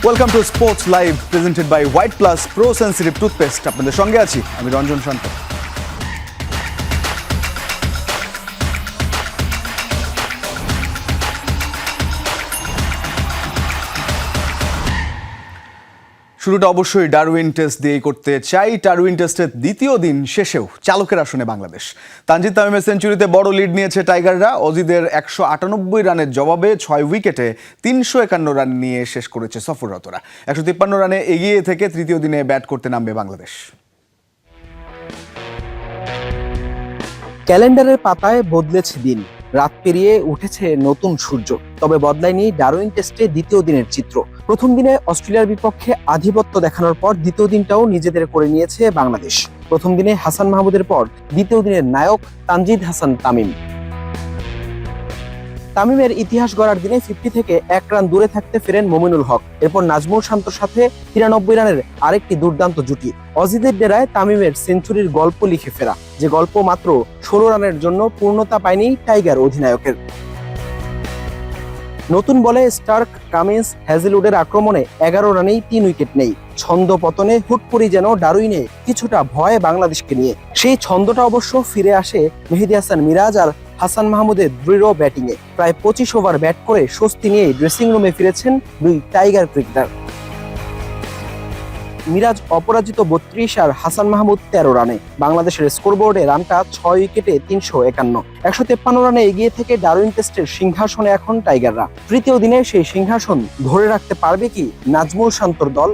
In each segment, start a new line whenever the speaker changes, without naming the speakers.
Welcome to sports live presented by white plus pro sensitive toothpaste. আপনাদের সঙ্গে আছি আমি রঞ্জন শান্ত। শুরুটা অবশ্যই ডারউইন টেস্ট দিয়েই করতে চাই। ডারউইন টেস্টের দ্বিতীয় দিন শেষেও চালকের আসনে বাংলাদেশ। তানজিদ তামিমের সেঞ্চুরিতে বড় লিড নিয়েছে টাইগাররা। অজিদের 198 রানের জবাবে 6 উইকেটে 351 রান নিয়ে শেষ করেছে সফররতরা। 153 রানে এগিয়ে থেকে তৃতীয় দিনে ব্যাট করতে নামবে বাংলাদেশ।
ক্যালেন্ডারের পাতায় বদলেছে দিন, রাত পেরিয়ে উঠেছে নতুন সূর্য। তবে বদলায়নি ডারউইন টেস্টে দ্বিতীয় দিনের চিত্র। প্রথম দিনে অস্ট্রেলিয়ার বিপক্ষে আধিপত্য দেখানোর পর দ্বিতীয় দিনটাও নিজেদের করে নিয়েছে বাংলাদেশ। প্রথম দিনে হাসান মাহমুদের পর দ্বিতীয় দিনের নায়ক তানজিদ হাসান তামিম। তামিমের ইতিহাস গড়ার দিনে 50 থেকে 1 রান দূরে থাকতে ফেরেন মমিনুল হক। এরপর নাজমুল শান্তর সাথে 93 রানের আরেকটি দুর্দান্ত জুটি। অজিদের ডেরায় তামিমের সেঞ্চুরির গল্প লিখে ফেরা, যে গল্প মাত্র 16 রানের জন্য পূর্ণতা পায়নি টাইগার অধিনায়কের। নতুন বলে স্টার্ক, কামিন্স, হ্যাজেলউডের আক্রমণে 11 রানেই 3 উইকেট নেই। ছন্দ পতনে হুট করেই যেন ডারউইনে কিছুটা ভয় বাংলাদেশকে নিয়ে। সেই ছন্দটা অবশ্য ফিরে আসে মেহেদী হাসান মিরাজ আর হাসান মাহমুদের দৃঢ় ব্যাটিংয়ে। প্রায় 25 ওভার ব্যাট করে স্বস্তি নিয়ে ড্রেসিং রুমে ফিরেছেন দুই টাইগার ক্রিকেটার। মিরাজ অপরাজিত 32 আর হাসান মাহমুদ 13 রানে। বাংলাদেশের স্কোরবোর্ডে রানটা 6 উইকেটে 351। 153 রানে এগিয়ে থেকে ডারউইন টেস্টের সিংহাসনে এখন টাইগাররা। তৃতীয় দিনে সেই সিংহাসন ধরে রাখতে পারবে কি নাজমুল শান্তর দল?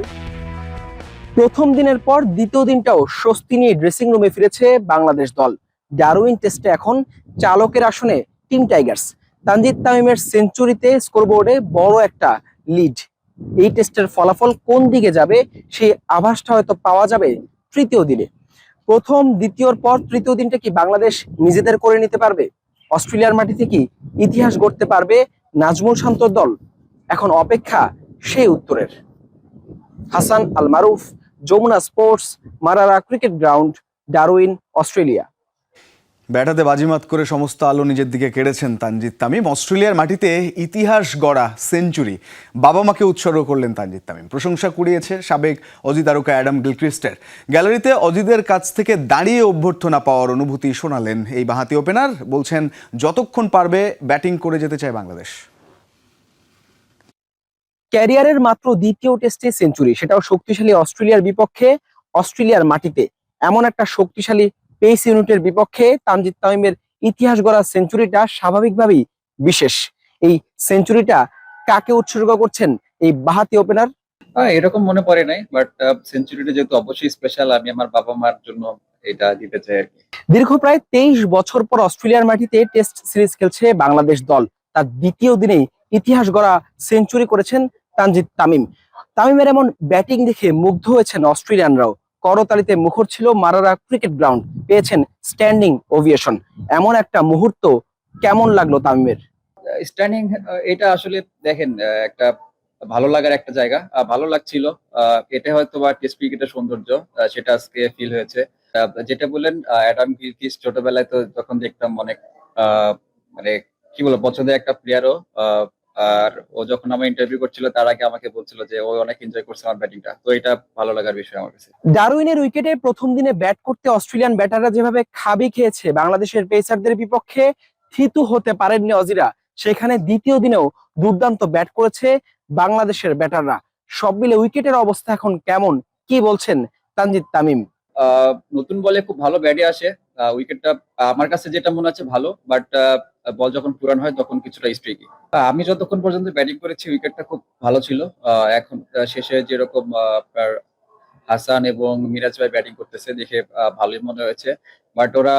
প্রথম দিনের পর দ্বিতীয় দিনটাও স্বস্তি নিয়ে ড্রেসিং রুমে ফিরেছে বাংলাদেশ দল। ডারউইন টেস্টে এখন চালকের আসনে টিম টাইগার্স। তানজিদ তামিমের সেঞ্চুরিতে স্কোরবোর্ডে বড় একটা লিড। এই টেস্টের ফলাফল কোন দিকে যাবে সেই আভাসটা হয়তো পাওয়া যাবে তৃতীয় দিনে। প্রথম দ্বিতীয়র পর তৃতীয় দিনটা কি বাংলাদেশ নিজেদের করে নিতে পারবে? অস্ট্রেলিয়ার মাটিতে কি ইতিহাস গড়তে পারবে নাজমুল শান্তর দল? এখন অপেক্ষা সেই উত্তরের। Hasan Al Maruf, Jamuna sports, Marrara cricket ground, Darwin, Australia.
ব্যাটাতে বাজিমাত করে সমস্ত আলো নিজের দিকে কেড়েছেন তানজিদ তামিম। অস্ট্রেলিয়ার মাটিতে ইতিহাস গড়া সেঞ্চুরি বাবা মাকে উৎসর্গ করলেন তানজিদ তামিম। প্রশংসা কুড়িয়েছে সাবেক অজি তারকা অ্যাডাম গিলক্রিস্টের। গ্যালারিতে অজিদের কাছ থেকে দাঁড়িয়ে অভ্যর্থনা পাওয়ার অনুভূতি শোনালেন এই বাঁহাতি ওপেনার। বলছেন যতক্ষণ পারবে ব্যাটিং করে যেতে চায় বাংলাদেশ।
ক্যারিয়ারের মাত্র দ্বিতীয় টেস্টে সেঞ্চুরি, সেটাও শক্তিশালী অস্ট্রেলিয়ার বিপক্ষে। অস্ট্রেলিয়ার মাটিতে এমন একটা শক্তিশালী পেস ইউনিটের বিপক্ষে তানজিদ তামিমের ইতিহাস গড়া সেঞ্চুরিটা স্বাভাবিকভাবেই বিশেষ। এই সেঞ্চুরিটা কাকে উৎসর্গ করছেন এই বাঁহাতি ওপেনার?
এরকম মনে পড়ে নাই, বাট সেঞ্চুরিটা যেহেতু অবশ্যই স্পেশাল, আমি আমার বাবা মার জন্য এটা দিতে চাই আর কি।
দীর্ঘ প্রায় 23 বছর পর অস্ট্রেলিয়ার মাটিতে টেস্ট সিরিজ খেলছে বাংলাদেশ দল। তার দ্বিতীয় দিনেই ইতিহাস গড়া সেঞ্চুরি করেছেন তানজিদ তামিম। তামিমের এমন ব্যাটিং দেখে মুগ্ধ হয়েছেন অস্ট্রেলিয়ানরাও। করতালিতে মুখর ছিল মারারা ক্রিকেট গ্রাউন্ড, পেয়েছেন স্ট্যান্ডিং ওভিয়েশন। এমন একটা মুহূর্ত কেমন লাগলো তামিমের?
স্ট্যান্ডিং, এটা আসলে দেখেন একটা ভালো লাগার একটা জায়গা, ভালো লাগছিল। এটা হয়তো বা টেস্ট ক্রিকেটের সৌন্দর্য, সেটা আজকে ফিল হয়েছে। যেটা বললেন অ্যাডাম গিলক্রিস্ট, ছোটবেলায় তো যখন দেখতাম অনেক মানে কি বলবো পছন্দের একটা প্লেয়ারও। আর ও যখন আমার ইন্টারভিউ করছিল তার আগে আমাকে বলছিল যে ও অনেক এনজয় করছে আমার ব্যাটিংটা, তো এটা ভালো লাগার বিষয় আমার কাছে।
ডারউইনের উইকেটে প্রথম দিনে ব্যাট করতে অস্ট্রেলিয়ান ব্যাটাররা যেভাবে খাবি খেয়েছে বাংলাদেশের পেসারদের বিপক্ষে, থিতু হতে পারেননি অজিরা। সেখানে দ্বিতীয় দিনেও দুর্দান্ত ব্যাট করেছে বাংলাদেশের ব্যাটাররা। সব মিলে উইকেটের অবস্থা এখন কেমন, কি বলছেন তানজিদ তামিম?
নতুন বলে খুব ভালো ব্যাটে আসে। উইকেটটা আমার কাছে যেটা মনে হচ্ছে ভালো, বাট বল যখন পুরান হয় তখন কিছুটা স্ট্রিকি। আমি যতক্ষণ পর্যন্ত ব্যাটিং করেছি উইকেটটা খুব ভালো ছিল। এখন শেষে যেরকম আপনার হাসান এবং মিরাজ ভাই ব্যাটিং করতেছে দেখে ভালোই মনে হয়েছে, বাট ওরা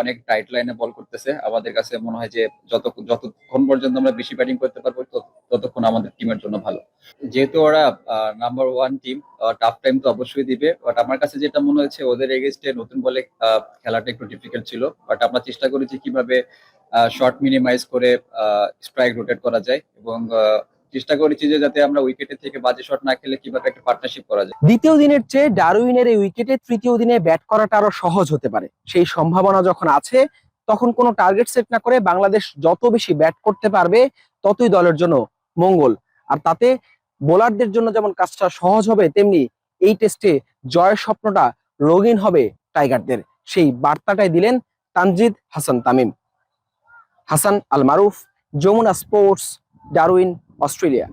অনেক টাইট লাইনে বল করতেছে। আমাদের কাছে মনে হয় যে যতক্ষণ পর্যন্ত আমরা বেশি ব্যাটিং করতে পারবো ততক্ষণ আমাদের টিমের জন্য ভালো। যেহেতু ওরা নাম্বার 1 টিম, টাফ টাইম তো অবশ্যই দিবে, বাট আমার কাছে যেটা মনে হয়েছে ওদের এগেইনস্টে নতুন বলে খেলাটা একটু ডিফিকাল্ট ছিল। বাট আমরা চেষ্টা করেছি কিভাবে শর্ট মিনিমাইজ করে স্ট্রাইক রোটেট করা যায়, এবং চেষ্টা করেছি যে যাতে আমরা উইকেটের থেকে বাজে শট না খেলে কিভাবে একটা পার্টনারশিপ করা যায়।
দ্বিতীয় দিনের চেয়ে ডারউইনের এই উইকেটে তৃতীয় দিনে ব্যাট করাটা আরো সহজ হতে পারে। সেই সম্ভাবনা যখন আছে তখন কোনো টার্গেট সেট না করে বাংলাদেশ যত বেশি ব্যাট করতে পারবে ততই দলের জন্য মঙ্গল। আর তাতে বোলারদের জন্য যেমন কাজটা সহজ হবে, তেমনি এই টেস্টে জয়ের স্বপ্নটা রঙিন হবে টাইগারদের। সেই বার্তাটাই দিলেন Tanzid Hasan Tamim. Hasan Al Maruf, Jamuna sports, Darwin, Australia.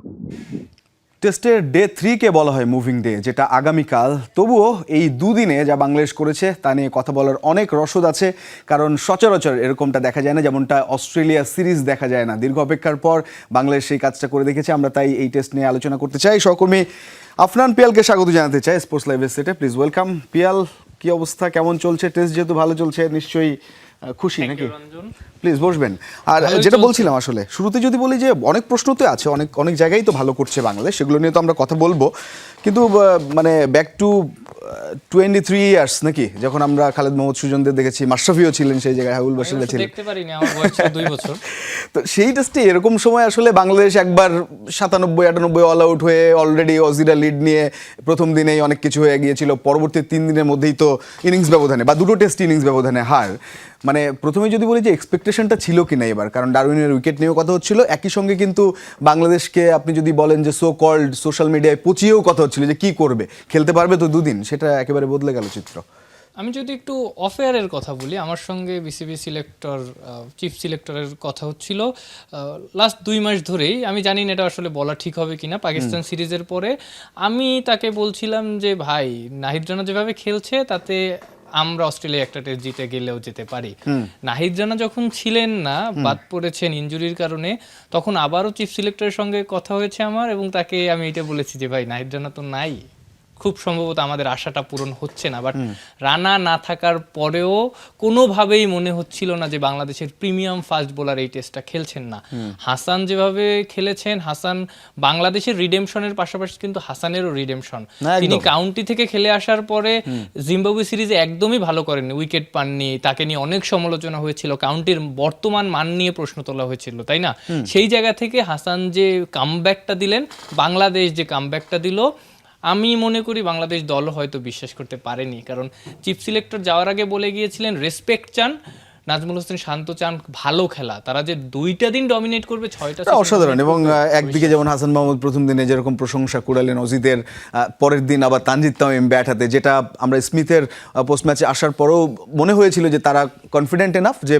টেস্টের ডে 3-কে বলা হয় মুভিং ডে, যেটা আগামীকাল। তবুও এই দুদিনে যা বাংলাদেশ করেছে তা নিয়ে কথা বলার অনেক রসদ আছে, কারণ সচরাচর এরকমটা দেখা যায় না, যেমনটা অস্ট্রেলিয়া সিরিজ দেখা যায় না। দীর্ঘ অপেক্ষার পর বাংলাদেশ সেই কাজটা করে দেখেছে। আমরা তাই এই টেস্ট নিয়ে আলোচনা করতে চাই। সহকর্মী আফনান পিয়ালকে স্বাগত জানাতে চাই স্পোর্টস লাইভের সেটে। Please welcome Piyal. কি অবস্থা, কেমন চলছে? টেস্ট যেহেতু ভালো চলছে, নিশ্চয়ই খুশি নাকি? প্লিজ বসবেন। আর যেটা বলছিলাম, আসলে শুরুতে যদি বলি যে অনেক প্রশ্ন তো আছে, অনেক অনেক জায়গায় তো ভালো করছে বাংলাদেশ, সেগুলো নিয়ে তো আমরা কথা বলবো। কিন্তু মানে ব্যাক টু 23 ইয়ার্স নাকি, যখন আমরা খালেদ মোহাম্মদ সুজনদের দেখেছি, মাশরাফিও ছিলেন সেই জায়গায়, হাবিবুল বাশির ছিলেন,
দেখতে পারিনি, আমার বয়স ছিল 2 বছর।
তো সেই টেস্টে এরকম সময় আসলে বাংলাদেশ একবার 97-98 অল আউট হয়ে অলরেডি অজিরা লিড নিয়ে প্রথম দিনেই অনেক কিছু হয়ে গিয়েছিল। পরবর্তী 3 দিনের মধ্যেই তো ইনিংস ব্যবধানে বা দুটো টেস্ট ইনিংস ব্যবধানে হার। মানে প্রথমে যদি বলি যে এক্সপেকটেশনটা ছিল কি না এবার, কারণ ডারউইনের উইকেট নিয়েও কথা হচ্ছিল, একই সঙ্গে কিন্তু বাংলাদেশকে আপনি যদি বলেন যে সো কল্ড সোশ্যাল মিডিয়ায় পচিয়েও কথা হচ্ছিল যে কি করবে, খেলতে পারবে তো দুদিন, সেটা একেবারে বদলে গেল চিত্র।
আমি যদি একটু অফেয়ারের কথা বলি, আমার সঙ্গে বিসিবি সিলেক্টর, চিফ সিলেক্টরের কথা হচ্ছিল লাস্ট 2 মাস ধরেই। আমি জানি না এটা আসলে বলা ঠিক হবে কিনা। পাকিস্তান সিরিজের পরে আমি তাকে বলছিলাম যে ভাই, নাহিদ রানা যেভাবে খেলছে তাতে আমরা অস্ট্রেলিয়া একটা টেস্ট জিতে গেলেও যেতে পারি। নাহিদ রানা যখন ছিলেন না, বাদ পড়েছেন ইনজুরির কারণে, তখন আবারও চিফ সিলেক্টরের সঙ্গে কথা হয়েছে আমার, এবং তাকে আমি এটা বলেছি যে ভাই, নাহিদ রানা তো নাই, খুব সম্ভবত আমাদের আশাটা পূরণ হচ্ছে না। বাট রানা না থাকার পরেও কোনোভাবেই মনে হচ্ছিল না যে বাংলাদেশের প্রিমিয়াম ফাস্ট বোলার এই টেস্টটা খেলছেন না। হাসান যেভাবে খেলেছেন, হাসান বাংলাদেশের রিডেমশনের পাশাপাশি কিন্তু হাসানেরও রিডেমশন। তিনি কাউন্টি থেকে খেলে আসার পরে জিম্বাবুয়ে সিরিজে একদমই ভালো করেননি, উইকেট পাননি, তাকে নিয়ে অনেক সমালোচনা হয়েছিল, কাউন্টির বর্তমান মান নিয়ে প্রশ্ন তোলা হয়েছিল, তাই না? সেই জায়গা থেকে হাসান যে কামব্যাকটা দিলেন, বাংলাদেশ যে কামব্যাকটা দিল, আমি মনে করি বাংলাদেশ দল হয়তো বিশ্বাস করতে পারেনি। কারণ চিফ সিলেক্টর যাওয়ার আগে বলে গিয়েছিলেন রেসপেক্ট চান, নাজমুল হোসেন শান্ত চান ভালো খেলা। তারা যে 2টা দিন ডমিনেট করবে, 6টা
অসাধারণ। এবং একদিকে যেমন হাসান মাহমুদ প্রথম দিনে যেরকম প্রশংসা কুড়ালেন অজিদের, পরের দিন আবার তানজিদ তামিম ব্যাট হাতে, যেটা আমরা স্মিথের পোস্ট ম্যাচে আসার পরেও মনে হয়েছিল যে তারা কনফিডেন্ট এনাফ যে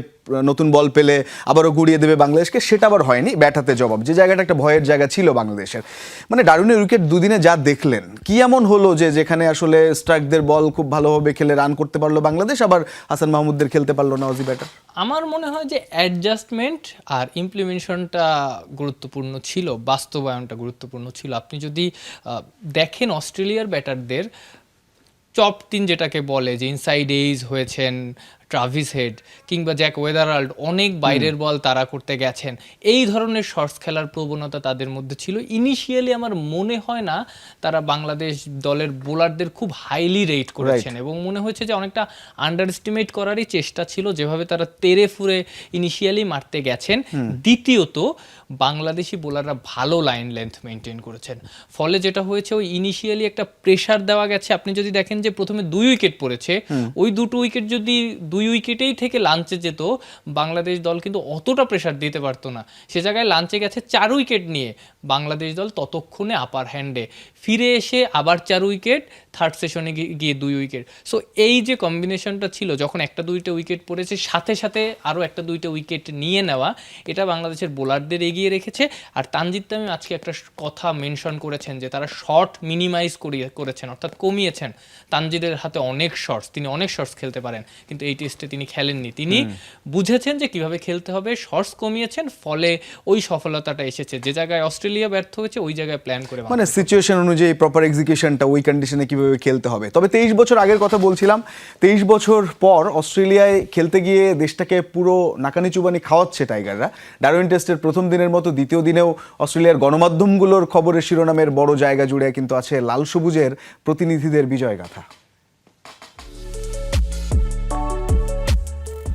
নতুন বল পেলে আবারও গুড়িয়ে দেবে বাংলাদেশকে, সেটা আবার হয়নি। ব্যাট হাতে জবাব, যে জায়গাটা একটা ভয়ের জায়গা ছিল বাংলাদেশের। মানে ডারউইনের উইকেট দুদিনে যা দেখলেন, কি এমন হলো যে যেখানে আসলে স্ট্রাইকদের বল খুব ভালোভাবে খেলে রান করতে পারলো বাংলাদেশ, আবার হাসান মাহমুদদের খেলতে পারলো না অজি ব্যাটার?
আমার মনে হয় যে অ্যাডজাস্টমেন্ট আর ইমপ্লিমেন্টেশনটা গুরুত্বপূর্ণ ছিল, বাস্তবায়নটা গুরুত্বপূর্ণ ছিল। আপনি যদি দেখেন অস্ট্রেলিয়ার ব্যাটারদের টপ 3 যেটাকে বলে, যে ইনসাইড এজ হয়েছেন ট্রাভিস হেড কিংবা জ্যাক ওয়েদারল্ড, অনেক বাইরের বল তারা করতে গেছেন, এই ধরনের শর্টস খেলার প্রবণতা তাদের মধ্যে ছিল। ইনিশিয়ালি আমার মনে হয় না তারা বাংলাদেশ দলের বোলারদের খুব হাইলি রেট করেছেন, এবং মনে হয়েছে যে অনেকটা আন্ডার এস্টিমেট করারই চেষ্টা ছিল, যেভাবে তারা তেরে ফুরে ইনিশিয়ালি মারতে গেছেন। দ্বিতীয়ত, বাংলাদেশি বোলাররা ভালো লাইন লেন্থ মেনটেন করেছেন, ফলে যেটা হয়েছে ওই ইনিশিয়ালি একটা প্রেশার দেওয়া গেছে। আপনি যদি দেখেন যে প্রথমে 2 উইকেট পড়েছে, ওই 2টো উইকেট যদি 2 উইকেটেই থেকে লাঞ্চে যেত, বাংলাদেশ দল কিন্তু অতটা প্রেশার দিতে পারতো না। সে জায়গায় লাঞ্চে গেছে 4 উইকেট নিয়ে, বাংলাদেশ দল ততক্ষণে আপার হ্যান্ডে, ফিরে এসে আবার 4 উইকেট, থার্ড সেশনে গিয়ে 2 উইকেট। সো এই যে কম্বিনেশনটা ছিল, যখন 1-2টা উইকেট পড়েছে, সাথে সাথে আরও 1-2টা উইকেট নিয়ে নেওয়া, এটা বাংলাদেশের বোলারদের এগিয়ে রেখেছে। আর তানজিদ তামিম আজকে একটা কথা মেনশন করেছেন যে তারা শর্ট মিনিমাইজ করেছেন, অর্থাৎ কমিয়েছেন। তানজিদের হাতে অনেক শর্টস, তিনি অনেক শর্টস খেলতে পারেন, কিন্তু এই টেস্টে তিনি খেলেননি। তিনি বুঝেছেন যে কিভাবে খেলতে হবে, শর্টস কমিয়েছেন, ফলে ওই সফলতাটা এসেছে। যে জায়গায় অস্ট্রেলিয়া ব্যর্থ হয়েছে, ওই জায়গায় প্ল্যান করে,
মানে সিচুয়েশন অনুযায়ী প্রপার এক্সিকিউশনটা ওই কন্ডিশনে কিভাবে খেলতে হবে। তবে 23 বছর আগের কথা বলছিলাম, 23 বছর পর অস্ট্রেলিয়ায় খেলতে গিয়ে দেশটাকে পুরো নাকানি চুবানি খাওয়াচ্ছে টাইগাররা। ডারউইন টেস্টের প্রথম দিনের মতো দ্বিতীয় দিনেও অস্ট্রেলিয়ার গণমাধ্যমগুলোর খবরের শিরোনামের বড় জায়গা জুড়ে কিন্তু আছে লাল সবুজের প্রতিনিধিদের বিজয়গাথা।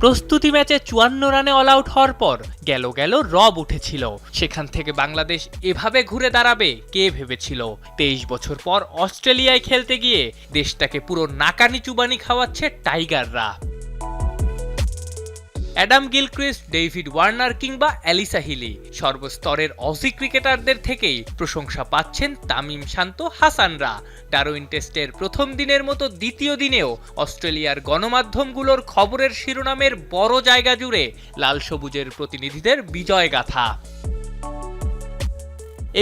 প্রস্তুতি ম্যাচে 54 রানে অল আউট হওয়ার পর গেল রব উঠেছিল। সেখান থেকে বাংলাদেশ এভাবে ঘুরে দাঁড়াবে কে ভেবেছিল। 23 বছর পর অস্ট্রেলিয়ায় খেলতে গিয়ে দেশটাকে পুরো নাকানি চুবানি খাওয়াচ্ছে টাইগাররা। অ্যাডাম গিলক্রিস্ট, ডেভিড ওয়ার্নার কিংবা অ্যালিসা হিলি সর্বস্তরের অজি ক্রিকেটারদের থেকেই প্রশংসা পাচ্ছেন তামিম, শান্ত, হাসানরা। ডারউইন টেস্টের প্রথম দিনের মতো দ্বিতীয় দিনেও অস্ট্রেলিয়ার গণমাধ্যমগুলোর খবরের শিরোনামের বড় জায়গা জুড়ে লাল সবুজের প্রতিনিধিদের বিজয় গাথা।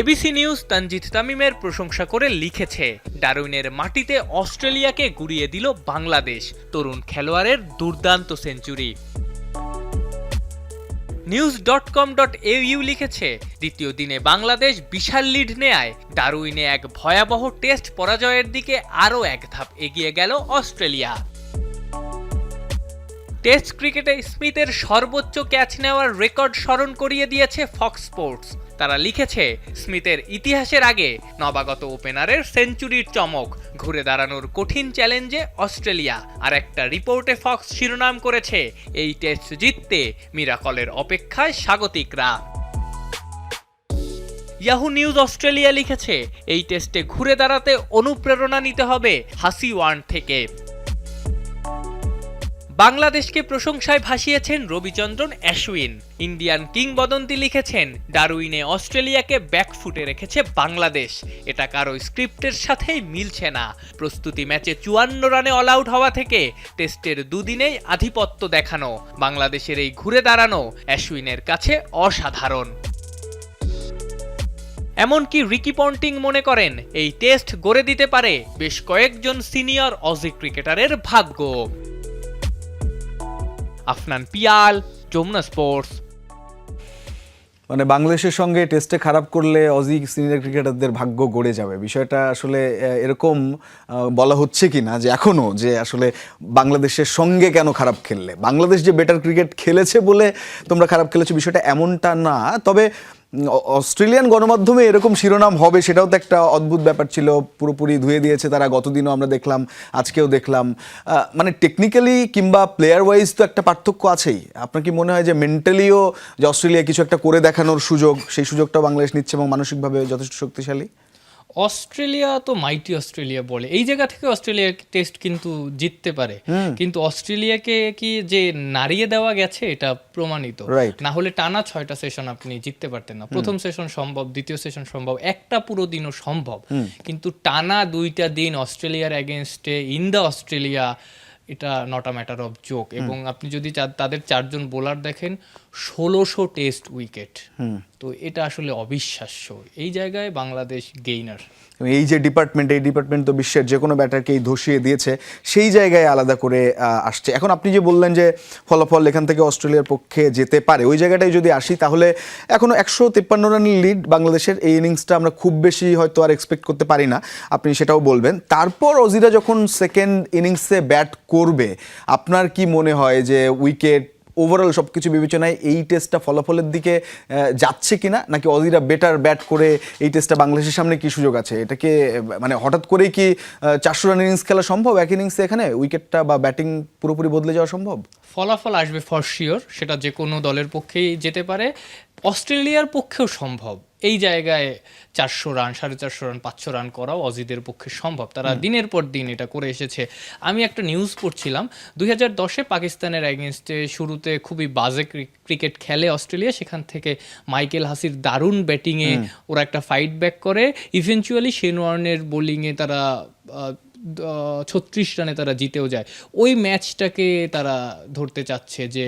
এবিসি নিউজ তানজিদ তামিমের প্রশংসা করে লিখেছে, ডারউইনের মাটিতে অস্ট্রেলিয়াকে গুড়িয়ে দিল বাংলাদেশ, তরুণ খেলোয়াড়ের দুর্দান্ত সেঞ্চুরি। news.com.au লিখেছে, দ্বিতীয় দিনে বাংলাদেশ বিশাল লিড নেয়, ডারউইনে এক ভয়াবহ টেস্ট পরাজয়ের দিকে আরও এক ধাপ এগিয়ে গেল অস্ট্রেলিয়া। টেস্ট ক্রিকেটে স্মিথের সর্বোচ্চ ক্যাচ নেওয়ার রেকর্ড স্মরণ করিয়ে দিয়েছে ফক্স স্পোর্টস। তারা লিখেছে, স্মিথের ইতিহাসের আগে নবাগত ওপেনারের সেঞ্চুরির চমক, ঘুরে দাঁড়ানোর কঠিন চ্যালেঞ্জে অস্ট্রেলিয়া। আর একটা রিপোর্টে ফক্স শিরোনাম করেছে, এই টেস্ট জিততে মিরাকলের অপেক্ষায় স্বাগতিকরা। ইয়াহু নিউজ অস্ট্রেলিয়া লিখেছে, এই টেস্টে ঘুরে দাঁড়াতে অনুপ্রেরণা নিতে হবে হাসি ওয়ার্ন থেকে। বাংলাদেশকে প্রশংসায় ভাসিয়েছেন রবিচন্দ্রন অশ্বিন। ইন্ডিয়ান কিংবদন্তি লিখেছেন, ডারউইনে অস্ট্রেলিয়াকে ব্যাকফুটে রেখেছে বাংলাদেশ, এটা কারো স্ক্রিপ্টের সাথেই মিলছে না। প্রস্তুতি ম্যাচে 54 রানে অল আউট হওয়া থেকে টেস্টের দুদিনেই আধিপত্য দেখানো, বাংলাদেশের এই ঘুরে দাঁড়ানো অশ্বিনের কাছে অসাধারণ। এমনকি রিকি পন্টিং মনে করেন, এই টেস্ট গড়ে দিতে পারে বেশ কয়েকজন সিনিয়র অজি ক্রিকেটারের ভাগ্য। আফনান পিয়াল, যমুনা স্পোর্টস।
মানে বাংলাদেশের সঙ্গে টেস্টে খারাপ করলে অজি সিনিয়র ক্রিকেটারদের ভাগ্য গড়ে যাবে, বিষয়টা আসলে এরকম বলা হচ্ছে কি না যে এখনো যে আসলে বাংলাদেশের সঙ্গে কেন খারাপ খেললে, বাংলাদেশ যে বেটার ক্রিকেট খেলেছে বলে তোমরা খারাপ খেলেছো, বিষয়টা এমনটা না। তবে অস্ট্রেলিয়ান গণমাধ্যমে এরকম শিরোনাম হবে সেটাও তো একটা অদ্ভুত ব্যাপার ছিল। পুরোপুরি ধুয়ে দিয়েছে তারা, গতদিনও আমরা দেখলাম, আজকেও দেখলাম। মানে টেকনিক্যালি কিংবা প্লেয়ার ওয়াইজ তো একটা পার্থক্য আছেই। আপনার কি মনে হয় যে মেন্টালিও যে অস্ট্রেলিয়া কিছু একটা করে দেখানোর সুযোগ, সেই সুযোগটা বাংলাদেশ নিচ্ছে এবং মানসিকভাবে যথেষ্ট শক্তিশালী?
অস্ট্রেলিয়া তো মাইটি অস্ট্রেলিয়া বলে, এই জায়গা থেকে অস্ট্রেলিয়া টেস্ট কিন্তু জিততে পারে, কিন্তু অস্ট্রেলিয়াকে কি যে নাড়িয়ে দেওয়া গেছে এটা প্রমাণিত। না হলে টানা 6টা সেশন আপনি জিততে পারতেন না। প্রথম সেশন সম্ভব, দ্বিতীয় সেশন সম্ভব, একটা পুরো দিনও সম্ভব, কিন্তু টানা 2টা দিন অস্ট্রেলিয়ার এগেনস্টে ইন দ্য অস্ট্রেলিয়া, এটা not a matter of joke. এবং আপনি যদি তাদের 4 জন বোলার দেখেন, 1600 টেস্ট উইকেট, তো এটা আসলে অবিশ্বাস্য। এই জায়গায় বাংলাদেশ গেইনার।
এই যে ডিপার্টমেন্ট তো বিশ্বের যে কোনো ব্যাটারকেই ধসিয়ে দিয়েছে, সেই জায়গায় আলাদা করে আসছে। এখন আপনি যে বললেন যে ফলাফল এখান থেকে অস্ট্রেলিয়ার পক্ষে যেতে পারে, ওই জায়গাটায় যদি আসি তাহলে এখনো 153 রানের লিড বাংলাদেশের। এই ইনিংসটা আমরা খুব বেশি হয়তো আর এক্সপেক্ট করতে পারি না, আপনি সেটাও বলবেন। তারপর অজিরা যখন সেকেন্ড ইনিংসে ব্যাট করবে, আপনার কি মনে হয় যে উইকেট ওভারঅল সব কিছু বিবেচনায় এই টেস্টটা ফলাফলের দিকে যাচ্ছে কিনা, নাকি অজিরা বেটার ব্যাট করে এই টেস্টটা বাংলাদেশের সামনে কি সুযোগ আছে? এটাকে মানে হঠাৎ করেই কি 400 রান ইনিংস খেলা সম্ভব এক ইনিংসে? এখানে উইকেটটা বা ব্যাটিং পুরোপুরি বদলে যাওয়া সম্ভব?
ফলাফল আসবে ফর শিওর, সেটা যে কোনো দলের পক্ষেই যেতে পারে, অস্ট্রেলিয়ার পক্ষেও সম্ভব। এই জায়গায় 400 রান, 450 রান, 500 রান করাও অজিদের পক্ষে সম্ভব। তারা দিনের পর দিন এটা করে এসেছে। আমি একটা নিউজ পড়ছিলাম, 2010-এ পাকিস্তানের এগেনস্টে শুরুতে খুবই বাজে ক্রিকেট খেলে অস্ট্রেলিয়া, সেখান থেকে মাইকেল হাসির দারুণ ব্যাটিংয়ে ওরা একটা ফাইট ব্যাক করে, ইভেনচুয়ালি শেন ওয়ার্নের বোলিংয়ে তারা 36 রানে তারা জিতেও যায়। ওই ম্যাচটাকে তারা ধরতে চাচ্ছে যে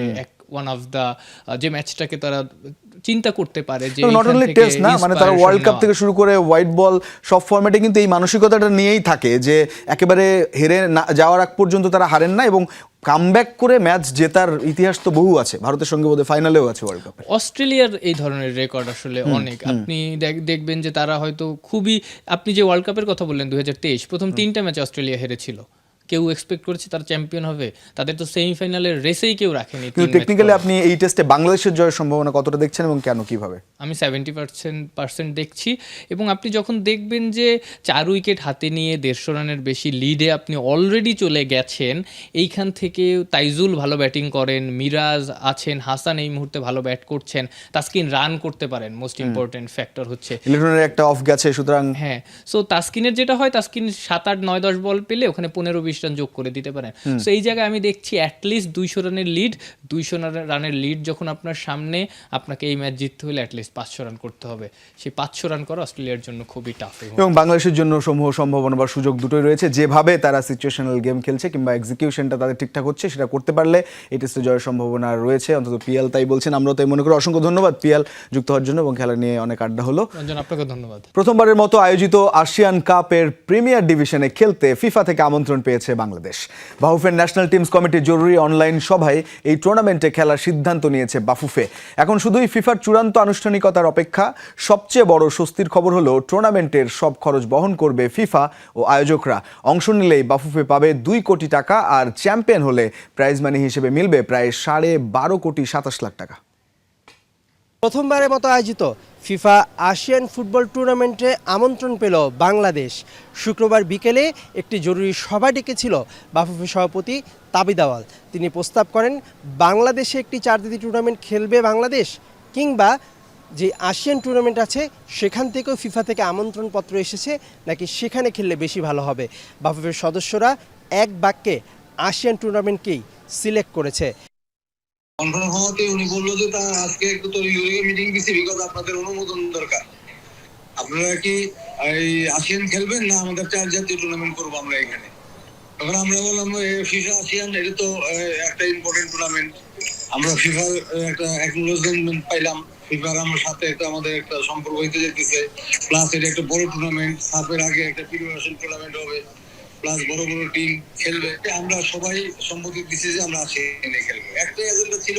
ওয়ান অফ দ্য, যে ম্যাচটাকে তারা চিন্তা করতে পারে যে
নট অনলি টেস্ট না, মানে তারা ওয়ার্ল্ড কাপ থেকে শুরু করে হোয়াইট বল সব ফরম্যাটে কিন্তু এই মানসিকতাটা নিয়েই থাকে যে একেবারে হেরে না যাওয়ার আগ পর্যন্ত তারা হারেন না, এবং কামব্যাক করে ম্যাচ জেতার ইতিহাস তো বহু আছে, ভারতের সঙ্গে বোধহয় ফাইনালেও আছে ওয়ার্ল্ড কাপে।
অস্ট্রেলিয়ার এই ধরনের রেকর্ড আসলে অনেক। আপনি দেখবেন যে তারা হয়তো খুবই, আপনি যে ওয়ার্ল্ড কাপের কথা বললেন 2023, প্রথম 3টা ম্যাচে অস্ট্রেলিয়া হেরেছিল। কেউ এক্সপেক্ট করেছে তারা চ্যাম্পিয়ন হবে? তাদের তো সেমিফাইনালের রেসেই কেউ রাখেনি।
টেকনিক্যালি আপনি এই টেস্টে বাংলাদেশের জয়ের সম্ভাবনা কতটা দেখছেন এবং কেন, কিভাবে?
আমি 70% দেখছি। এবং আপনি যখন দেখবেন যে 4 উইকেট হাতে নিয়ে 150 রানের বেশি লিডে আপনি অলরেডি চলে গেছেন, এইখান থেকে তাইজুল ভালো ব্যাটিং করেন, মিরাজ আছেন, হাসান এই মুহূর্তে ভালো ব্যাট করছেন, তাসকিন রান করতে পারেন, মোস্ট ইম্পর্টেন্ট ফ্যাক্টর হচ্ছে
ইলেকট্রনের একটা অফ গেছে, সুতরাং
হ্যাঁ। সো তাসকিনের যেটা হয়, তাসকিন 7, 8, 9, 10 বল পেলে ওখানে 15, 20 40 রান যোগ করে দিতে পারেন। সো এই জায়গায় আমি দেখছি অ্যাটলিস্ট 200 রানের লিড, 200 রানের লিড যখন আপনার সামনে, আপনাকে এই ম্যাচ জিততে হলে অ্যাটলিস্ট 500 রান করতে হবে। সেই 500 রান করা অস্ট্রেলিয়ার জন্য খুবই টাফ।
এবং বাংলাদেশের জন্য সমূহ সম্ভাবনা বা সুযোগ দুটোই রয়েছে। যেভাবে তারা সিচুয়েশনাল গেম খেলছে কিংবা এক্সিকিউশনটা তাদের ঠিকঠাক হচ্ছে, সেটা করতে পারলে এই টেস্টে জয়ের সম্ভাবনা রয়েছে, অন্তত পিয়াল তাই বলছেন, আমরাও তাই মনে করি। অসংখ্য ধন্যবাদ পিয়াল যুক্ত হওয়ার জন্য, এবং খেলা নিয়ে অনেক আড্ডা হলো।
রঞ্জন, আপনাকে ধন্যবাদ।
প্রথমবারের মতো আয়োজিত আসিয়ান কাপের প্রিমিয়ার ডিভিশনে খেলতে ফিফা থেকে আমন্ত্রণ পেয়েছে বাংলাদেশ। বাফুফের ন্যাশনাল টিমস কমিটির জরুরি অনলাইন সভায় এই টুর্নামেন্টে খেলার সিদ্ধান্ত নিয়েছে বাফুফে। এখন শুধুই ফিফার চূড়ান্ত আনুষ্ঠানিকতার অপেক্ষা। সবচেয়ে বড় স্বস্তির খবর হলো টুর্নামেন্টের সব খরচ বহন করবে ফিফা ও আয়োজকরা। অংশ নিলেই বাফুফে পাবে 2 কোটি টাকা, আর চ্যাম্পিয়ন হলে প্রাইজ মানি হিসেবে মিলবে প্রায় 12.5 কোটি 27 লাখ টাকা।
প্রথমবারের মতো আয়োজিত ফিফা আসিয়ান ফুটবল টুর্নামেন্টে আমন্ত্রণ পেল বাংলাদেশ। শুক্রবার বিকেলে একটি জরুরি সভা ডেকেছিল বাফুফে সভাপতি তাবিদ আওয়াল। তিনি প্রস্তাব করেন বাংলাদেশে একটি 4 টুর্নামেন্ট খেলবে বাংলাদেশ, কিংবা যে আসিয়ান টুর্নামেন্ট আছে সেখান থেকেও ফিফা থেকে আমন্ত্রণপত্র এসেছে, নাকি সেখানে খেললে বেশি ভালো হবে। বাফুফের সদস্যরা এক বাক্যে আসিয়ান টুর্নামেন্টকেই সিলেক্ট করেছে।
কনফার্ম হওয়াতে উনি বললো যে তা আজকে একটু তড়িঘড়ি মিটিং দিছি, বিকজ আপনাদের অনুমোদন দরকার। আপনারা কি এই আসিয়ান খেলবেন না আমাদের 4 জাতীয় টুর্নামেন্ট করবো আমরা এখানে? তখন আমরা বললাম ফিফা আসিয়ান এটা তো একটা ইম্পর্টেন্ট টুর্নামেন্ট, আমরা ফিফার একটা অ্যাকনোলেজমেন্ট পাইলাম, ফিফার আমার সাথে একটা আমাদের একটা সম্পর্ক হইতে যেতেছে, প্লাস এটা একটা বড় টুর্নামেন্ট, সাপের আগে একটা প্রিপারেশন টুর্নামেন্ট হবে, প্লাস বড় বড় টিম খেলবে। আমরা সবাই সম্মতি দিচ্ছি যে আমরা আসিয়ানে খেলবো, একটাই এজেন্ডা ছিল।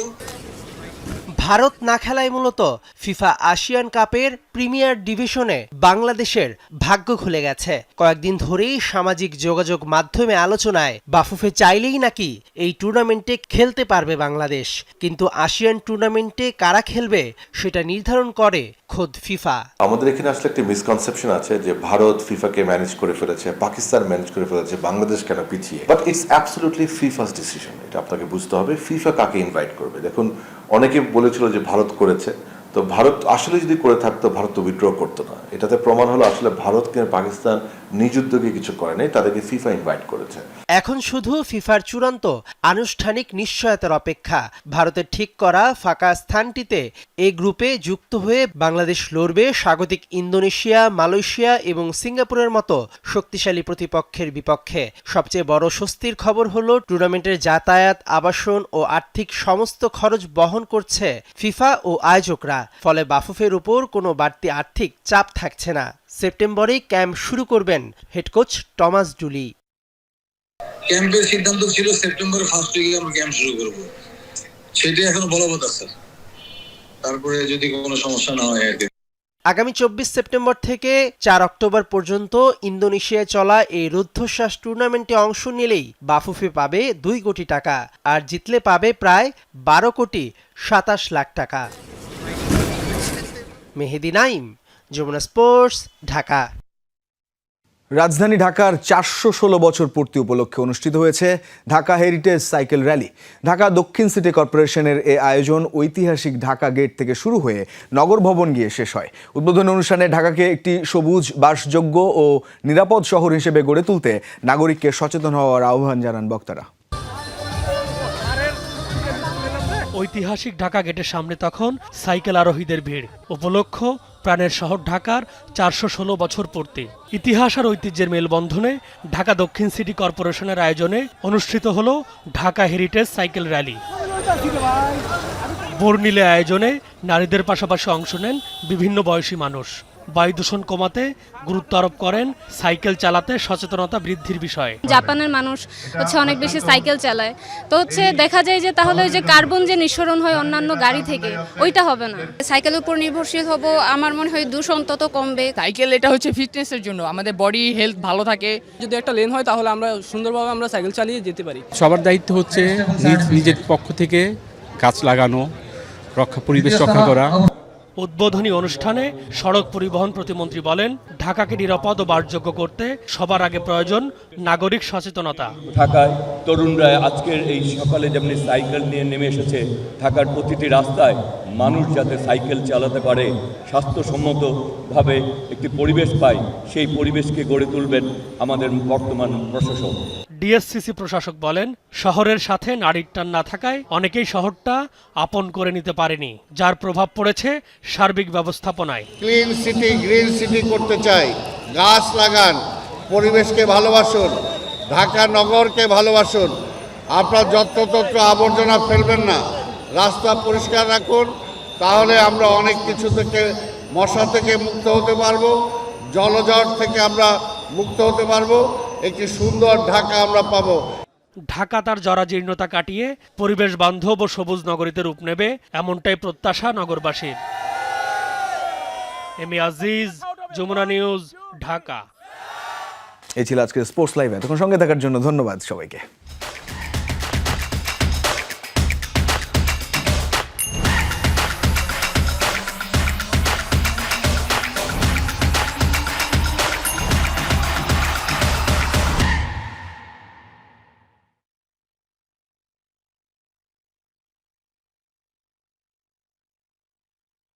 ভারত না খেলায় মূলত ফিফা আসিয়ান কাপের প্রিমিয়ার ডিভিশনে বাংলাদেশের ভাগ্য খুলে গেছে। কয়েকদিন ধরেই সামাজিক যোগাযোগ মাধ্যমে আলোচনায় বাফুফে চাইলেই নাকি এই টুর্নামেন্টে খেলতে পারবে বাংলাদেশ, কিন্তু আসিয়ান টুর্নামেন্টে কারা খেলবে সেটা নির্ধারণ করে খোদ ফিফা।
আমাদের এখানে আসলে একটা মিসকনসেপশন আছে যে ভারত ফিফাকে ম্যানেজ করে ফেলেছে, পাকিস্তান ম্যানেজ করে ফেলেছে, বাংলাদেশ কেন পিছিয়ে। বাট ইটস অ্যাবসলিউটলি ফিফাস ডিসিশন, এটা আপনাকে বুঝতে হবে ফিফা কাকে ইনভাইট করবে। দেখুন, অনেকে বলেছিল যে ভারত করেছে, তো ভারত আসলে যদি করে থাকতো ভারত তো উইথড্র করতো না। এটাতে প্রমাণ হলো আসলে ভারত কিংবা পাকিস্তান নিজ উদ্যোগে কিছু করে নাই, তাদেরকে ফিফা ইনভাইট করেছে।
এখন শুধু ফিফার চূড়ান্ত আনুষ্ঠানিক নিশ্চয়তার অপেক্ষা। ভারতের ঠিক করা ফাঁকা স্থানটিতে এই গ্রুপে যুক্ত হয়ে বাংলাদেশ লড়বে স্বাগতিক ইন্দোনেশিয়া, মালয়েশিয়া এবং সিঙ্গাপুরের মতো শক্তিশালী প্রতিপক্ষের বিপক্ষে। সবচেয়ে বড় স্বস্তির খবর হলো টুর্নামেন্টের যাতায়াত, আবাসন ও আর্থিক সমস্ত খরচ বহন করছে ফিফা ও আয়োজকরা। ফলে বাফুফের উপর কোনো বাড়তি আর্থিক চাপ থাকছে না। সেপ্টেম্বরেই ক্যাম্প শুরু করবেন হেড কোচ টমাস ডুলি।
ক্যাম্পের সিদ্ধান্ত ছিল সেপ্টেম্বরের ফার্স্ট উইকে আমরা ক্যাম্প শুরু করব, সেটাই এখনো বলবৎ আছে। তারপরে যদি কোনো সমস্যা না হয় আর কি।
আগামী 24 সেপ্টেম্বর থেকে 4 অক্টোবর পর্যন্ত ইন্দোনেশিয়ায় চলা এই রুদ্ধশ্বাস টুর্নামেন্টে অংশ নিলেই বাফুফে পাবে 2 কোটি টাকা, আর জিতলে পাবে প্রায় 12 কোটি 27 লাখ টাকা। মেহেদি নাইম, যমুনা স্পোর্টস, ঢাকা।
রাজধানী ঢাকার 416 বছর পূর্তি উপলক্ষে অনুষ্ঠিত হয়েছে Dhaka heritage cycle rally. Dhaka দক্ষিণ সিটি কর্পোরেশনের এই আয়োজন ঐতিহাসিক ঢাকা গেট থেকে শুরু হয়ে নগর ভবন গিয়ে শেষ হয়। উদ্বোধনী অনুষ্ঠানে ঢাকাকে একটি সবুজ, বাসযোগ্য ও নিরাপদ শহর হিসেবে গড়ে তুলতে নাগরিককে সচেতন হওয়ার আহ্বান জানান বক্তারা।
ঐতিহাসিক ঢাকা গেটের সামনে তখন সাইকেল আরোহীদের ভিড়। উপলক্ষ প্রাণের শহর ঢাকার 416 বছর পূর্তি। ইতিহাস আর ঐতিহ্যের মেলবন্ধনে ঢাকা দক্ষিণ সিটি কর্পোরেশনের আয়োজনে অনুষ্ঠিত হলো ঢাকা হেরিটেজ সাইকেল র্যালি। বর্ণিলে আয়োজনে নারীদের পাশাপাশি অংশ নেন বিভিন্ন বয়সী মানুষ। বায়ু দূষণ কমাতে গুরুত্ব আরোপ করেন সাইকেল চালাতে সচেতনতা বৃদ্ধির বিষয়ে।
জাপানের মানুষ অনেক বেশি সাইকেল চালায়, তো দেখা যায় যে তাহলে ওই যে কার্বন যে নিঃসরণ হয় অন্যান্য গাড়ি থেকে, ওইটা হবে না। সাইকেলের উপর নির্ভরশীল হব, আমার মনে হয় দূষণ তত কমবে।
সাইকেল এটা ফিটনেসের জন্য, আমাদের বডি হেলথ ভালো থাকে। যদি একটা লেন হয় তাহলে আমরা সুন্দরভাবে আমরা সাইকেল চালিয়ে যেতে পারি।
সবার দায়িত্ব হচ্ছে নিজের পক্ষ থেকে গাছ লাগানো, পরিবেশ রক্ষা করা।
উদ্বোধনী অনুষ্ঠানে সড়ক পরিবহন প্রতিমন্ত্রী বলেন, ঢাকাকে নিরাপদ ও বাসযোগ্য করতে সবার আগে প্রয়োজন নাগরিক সচেতনতা।
ঢাকায় তরুণরা আজকের এই সকালে যেমনি সাইকেল নিয়ে নেমে এসেছে, ঢাকার প্রতিটি রাস্তায় মানুষ যাতে সাইকেল চালাতে পারে, স্বাস্থ্যসম্মতভাবে একটি পরিবেশ পায়, সেই পরিবেশকে গড়ে তুলবেন আমাদের বর্তমান প্রশাসক।
ডিএসসিসি প্রশাসক বলেন, শহরের সাথে নারীর টান না থাকায় অনেকেই শহরটা আপন করে নিতে পারেনি, যার প্রভাব পড়েছে সার্বিক ব্যবস্থাপনায়।
ক্লিন সিটি, গ্রিন সিটি করতে চাই। গাছ লাগান, পরিবেশকে ভালোবাসুন, ঢাকা নগরকে ভালোবাসুন। আপনার যত্রতত্র আবর্জনা ফেলবেন না, রাস্তা পরিষ্কার রাখুন, তাহলে আমরা অনেক কিছু থেকে, মশা থেকে মুক্ত হতে পারবো, জলজট থেকে আমরা মুক্ত হতে পারবো, একটি সুন্দর ঢাকা আমরা পাবো।
ঢাকা তার জরাজীর্ণতা কাটিয়ে পরিবেশ বান্ধব ও সবুজ নগরীতে রূপ নেবে, এমনটাই প্রত্যাশা নগরবাসীর। M A Aziz, Jamuna news, Dhaka.
এই ছিল আজকের স্পোর্টস লাইভ। এতক্ষণ সঙ্গে থাকার জন্য ধন্যবাদ সবাইকে।